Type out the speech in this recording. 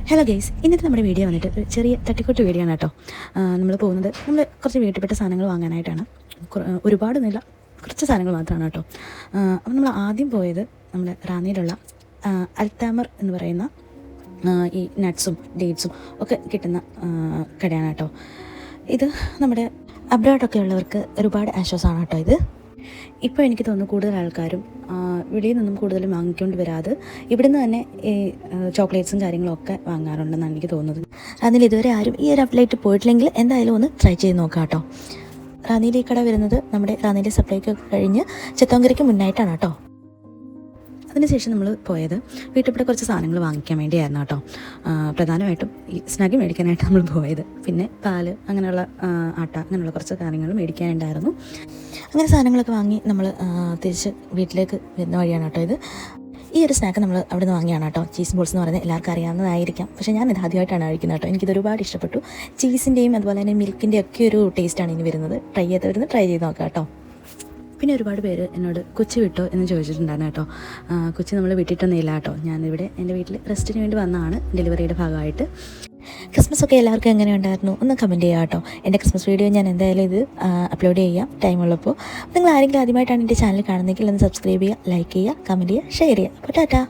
Hello guys, ഇന്നത്തെ നമ്മുടെ video വന്നിട്ട് ഒരു ചെറിയ തട്ടിക്കൂട്ട് വീഡിയോ ആണ് കേട്ടോ. നമ്മൾ പോകുന്നത് കുറച്ച് വീട്ടിൽപ്പെട്ട സാധനങ്ങൾ വാങ്ങാനായിട്ടാണ്. ഒരുപാടൊന്നുമില്ല, കുറച്ച് സാധനങ്ങൾ മാത്രമാണ് കേട്ടോ. അപ്പം നമ്മൾ ആദ്യം പോയത് നമ്മുടെ റാന്നിയിലുള്ള അൽത്താമർ എന്ന് പറയുന്ന ഈ നട്ട്സും ഡേറ്റ്സും ഒക്കെ കിട്ടുന്ന കടയാണ് കേട്ടോ. ഇത് നമ്മുടെ അബ്രോഡൊക്കെ ഉള്ളവർക്ക് ഒരുപാട് ആശ്വാസമാണ് കേട്ടോ ഇത്. ഇപ്പോൾ എനിക്ക് തോന്നുന്നു കൂടുതൽ ആൾക്കാരും വെളിയിൽ നിന്നും കൂടുതലും വാങ്ങിക്കൊണ്ട് വരാതെ ഇവിടുന്ന് തന്നെ ഈ ചോക്ലേറ്റ്സും കാര്യങ്ങളൊക്കെ വാങ്ങാറുണ്ടെന്നാണ് എനിക്ക് തോന്നുന്നത്. റാന്നിയിൽ ഇതുവരെ ആരും ഈ ഒരു ഔട്ട്ലെറ്റ് പോയിട്ടില്ലെങ്കിൽ എന്തായാലും ഒന്ന് ട്രൈ ചെയ്ത് നോക്കാം കേട്ടോ. റാന്നിയിൽ ഈ കട വരുന്നത് നമ്മുടെ റാന്നിയിലെ സപ്ലൈക്കൊക്കെ കഴിഞ്ഞ് ചെത്തോങ്കരയ്ക്ക് മുന്നായിട്ടാണ് കേട്ടോ. അതിനുശേഷം നമ്മൾ പോയത് വീട്ടിൽപ്പെടെ കുറച്ച് സാധനങ്ങൾ വാങ്ങിക്കാൻ വേണ്ടിയായിരുന്നു കേട്ടോ. പ്രധാനമായിട്ടും ഈ സ്നഗ് മേടിക്കാനായിട്ട് നമ്മൾ പോയത്. പിന്നെ പാല്, അങ്ങനെയുള്ള ആട്ട, അങ്ങനെയുള്ള കുറച്ച് കാര്യങ്ങൾ മേടിക്കാനുണ്ടായിരുന്നു. അങ്ങനെ സാധനങ്ങളൊക്കെ വാങ്ങി നമ്മൾ തിരിച്ച് വീട്ടിലേക്ക് വരുന്ന വഴിയാണ് കേട്ടോ ഇത്. ഈ ഒരു സ്നാക്ക് നമ്മൾ അവിടെ നിന്ന് വാങ്ങിയാണ് കേട്ടോ. ചീസ് ബോൾസ് എന്ന് പറയുന്നത് എല്ലാവർക്കും അറിയാവുന്നതായിരിക്കാം, പക്ഷേ ഞാൻ ഇത് ആദ്യമായിട്ടാണ് കഴിക്കുന്നത് കേട്ടോ. എനിക്കിത് ഒരുപാട് ഇഷ്ടപ്പെട്ടു. ചീസിൻ്റെയും അതുപോലെ തന്നെ മിൽക്കിൻ്റെയും ഒക്കെ ഒരു ടേസ്റ്റാണ് ഇനി വരുന്നത്. ട്രൈ ചെയ്ത് നോക്കാം കേട്ടോ. പിന്നെ ഒരുപാട് പേര് എന്നോട് കൊച്ചി വിട്ടോ എന്ന് ചോദിച്ചിട്ടുണ്ടായിരുന്നു കേട്ടോ. കൊച്ചി നമ്മൾ വിട്ടിട്ടൊന്നുമില്ല കേട്ടോ. ഞാനിവിടെ എൻ്റെ വീട്ടിൽ റെസ്റ്റിന് വേണ്ടി വന്നതാണ് ഡെലിവറിയുടെ ഭാഗമായിട്ട്. ക്രിസ്മസ് ഒക്കെ എല്ലാവർക്കും എങ്ങനെ ഉണ്ടായിരുന്നു ഒന്ന് കമൻറ്റ് ചെയ്യുക കേട്ടോ. എൻ്റെ ക്രിസ്മസ് വീഡിയോ ഞാൻ എന്തായാലും ഇത് അപ്ലോഡ് ചെയ്യാം ടൈമുള്ളപ്പോൾ. നിങ്ങൾ ആരെങ്കിലും ആദ്യമായിട്ടാണ് എൻ്റെ ചാനൽ കാണുന്നതെങ്കിൽ ഒന്ന് സബ്സ്ക്രൈബ് ചെയ്യുക, ലൈക്ക് ചെയ്യുക, കമൻറ്റ് ചെയ്യുക, ഷെയർ ചെയ്യുക. അപ്പോൾ ടാറ്റാ.